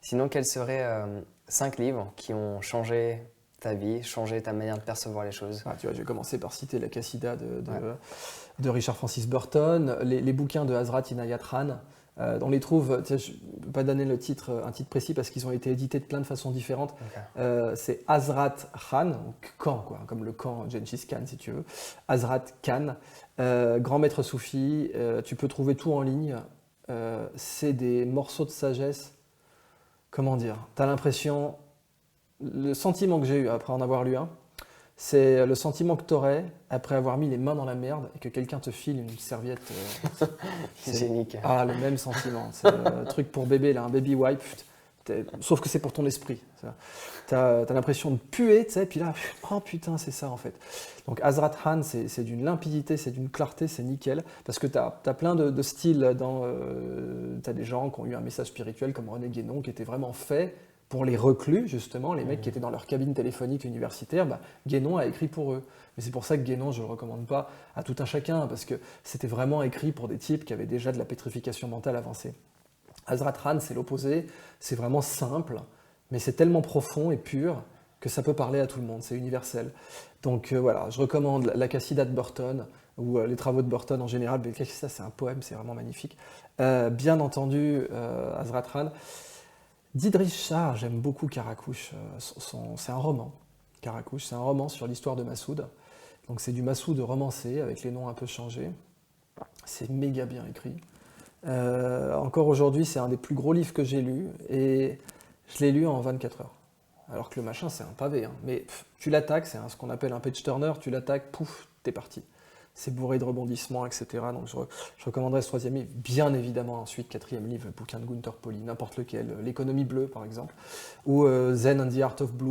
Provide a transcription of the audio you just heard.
Sinon, quels seraient 5 livres qui ont changé ta vie, changé ta manière de percevoir les choses? Tu vois, je vais commencer par citer La Cassida Ouais. de Richard Francis Burton, les bouquins de Hazrat Inayat Khan. On les trouve, je ne peux pas donner un titre précis parce qu'ils ont été édités de plein de façons différentes. Okay. C'est Hazrat Khan, donc Khan, quoi, comme le Khan Gengis Khan si tu veux. Hazrat Khan, grand maître soufi, tu peux trouver tout en ligne. C'est des morceaux de sagesse. Comment dire? Tu as l'impression, le sentiment que j'ai eu après en avoir lu un, c'est le sentiment que tu aurais après avoir mis les mains dans la merde et que quelqu'un te file une serviette. Hygiénique. Le même sentiment. C'est le truc pour bébé, là, un baby wipe. Sauf que c'est pour ton esprit. Tu as l'impression de puer, tu sais, puis là, oh putain, c'est ça en fait. Donc Hazrat Khan, c'est d'une limpidité, c'est d'une clarté, c'est nickel. Parce que tu as plein de styles. Tu as des gens qui ont eu un message spirituel comme René Guénon qui était vraiment fait pour les reclus, justement, les mecs qui étaient dans leur cabine téléphonique universitaire. Guénon a écrit pour eux. Mais c'est pour ça que Guénon, je ne le recommande pas à tout un chacun, parce que c'était vraiment écrit pour des types qui avaient déjà de la pétrification mentale avancée. Hazrat Khan, c'est l'opposé, c'est vraiment simple, mais c'est tellement profond et pur que ça peut parler à tout le monde, c'est universel. Donc voilà, je recommande La Cassida de Burton, ou les travaux de Burton en général. Mais ça, c'est un poème, c'est vraiment magnifique. Bien entendu, Hazrat Khan. D'Idriss Shah, j'aime beaucoup Karakouche. C'est un roman. Karakouche, c'est un roman sur l'histoire de Massoud. Donc c'est du Massoud romancé, avec les noms un peu changés. C'est méga bien écrit. Encore aujourd'hui, c'est un des plus gros livres que j'ai lu, et je l'ai lu en 24 heures. Alors que le machin, c'est un pavé. Hein. Mais tu l'attaques, c'est ce qu'on appelle un page turner, tu l'attaques, pouf, t'es parti. C'est bourré de rebondissements, etc. Donc je recommanderais ce troisième livre. Bien évidemment, ensuite, quatrième livre, le bouquin de Gunther Pauli, n'importe lequel. L'économie bleue, par exemple. Ou Zen and the Art of Blue.